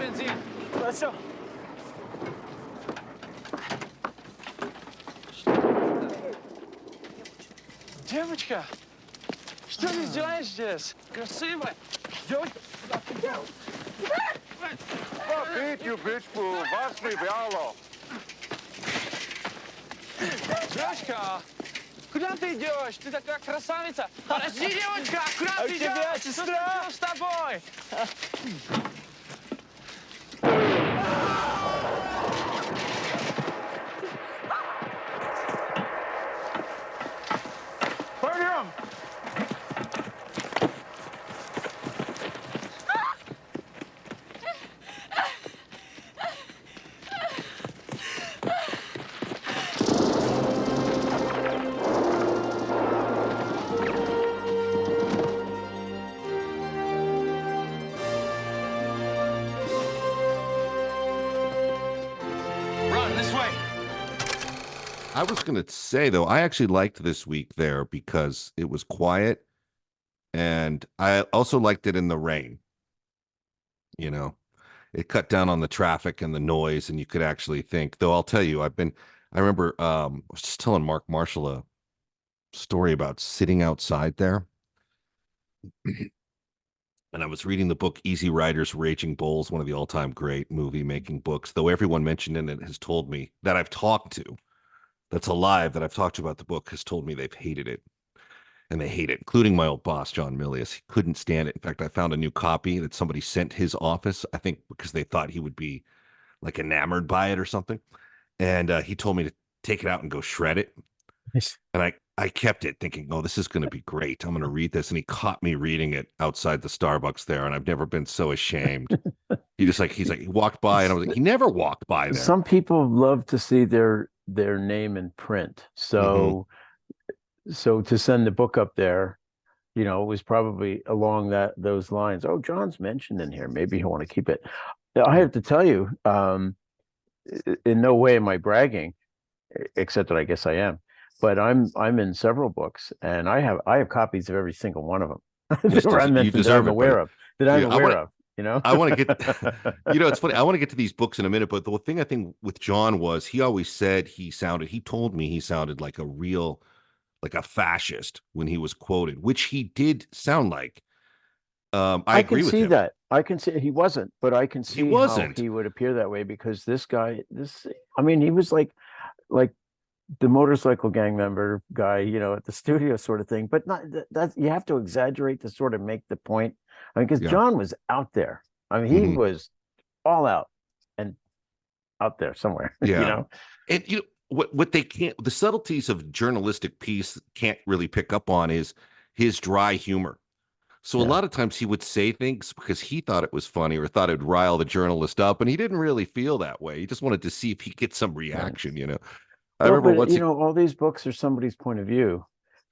бензин. Хорошо. Девочка, что ты делаешь здесь? Красивая. Девочка, Бить, бичку, вас не вяло. девочка, куда ты идешь? Ты такая красавица. Подожди, девочка, куда ты идешь? Что случилось с тобой? Пойдем. Run this way. I was going to say, though, I actually liked this week there because it was quiet. And I also liked it in the rain. You know, it cut down on the traffic and the noise, and you could actually think. Though I'll tell you, I remember I was just telling Mark Marshall a story about sitting outside there. And I was reading the book Easy Riders, Raging Bulls, one of the all-time great movie-making books, though everyone mentioned in it has told me that I've talked to, that's alive, that I've talked to about the book, has told me they've hated it. And they hate it, including my old boss, John Milius. He couldn't stand it. In fact, I found a new copy that somebody sent his office, I think because they thought he would be like enamored by it or something. And he told me to take it out and go shred it. And I kept it thinking, oh, this is going to be great. I'm going to read this. And he caught me reading it outside the Starbucks there. And I've never been so ashamed. He's like, he walked by and I was like, he never walked by there. Some people love to see their name in print. So, so to send the book up there, you know, it was probably along those lines. Oh, John's mentioned in here. Maybe he'll want to keep it. I have to tell you, in no way am I bragging, except that I guess I am. But I'm in several books, and I have copies of every single one of them that I'm aware of. You know, I want to get. You know, it's funny. I want to get to these books in a minute, but the thing I think with John was he always said he told me he sounded like a fascist when he was quoted, which he did sound like. I agree with him. That. I can see he wasn't, but I can see how he would appear that way because this guy, I mean, he was like the motorcycle gang member guy, you know, at the studio sort of thing, but not that you have to exaggerate to sort of make the point. I mean, because John was out there. I mean, he was all out and out there somewhere, you know? And you know, what they can't, the subtleties of journalistic piece can't really pick up on is his dry humor. So a lot of times he would say things because he thought it was funny or thought it would rile the journalist up, and he didn't really feel that way. He just wanted to see if he gets some reaction, you know. I remember you know, all these books are somebody's point of view,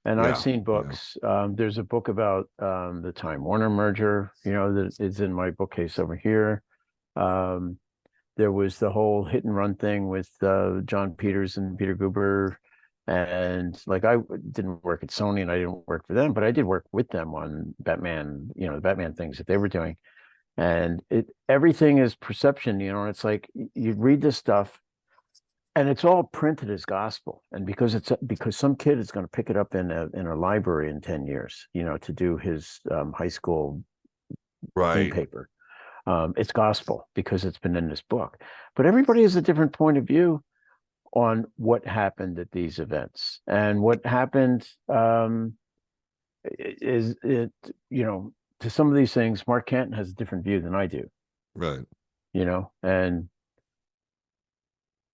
and I've seen books. There's a book about the Time Warner merger, you know, that is in my bookcase over here. There was the whole hit and run thing with John Peters and Peter Guber. And like, I didn't work at Sony and I didn't work for them, but I did work with them on Batman, you know, the Batman things that they were doing. And everything is perception, you know, and it's like you read this stuff and it's all printed as gospel. And because some kid is going to pick it up in a library in 10 years, you know, to do his high school paper. It's gospel because it's been in this book. But everybody has a different point of view on what happened at these events. And what happened is it, you know, to some of these things, Mark Canton has a different view than I do. Right. You know, and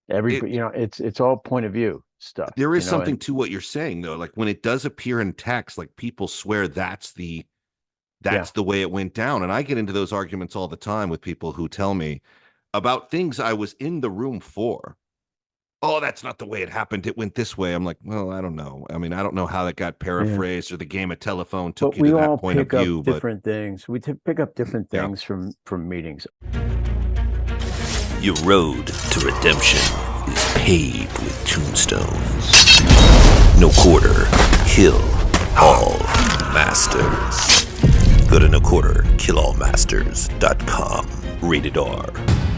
you know, it's all point of view stuff. There is something to what you're saying though. Like when it does appear in text, like people swear that's the way it went down. And I get into those arguments all the time with people who tell me about things I was in the room for. Oh, that's not the way it happened. It went this way. I'm like, well, I don't know. I mean, I don't know how that got paraphrased or the game of telephone took you to that point of view. But different things. We pick up different things from meetings. Your road to redemption is paved with tombstones. No quarter, kill all masters. Good and a Quarter, KillAllMasters.com. Rated R.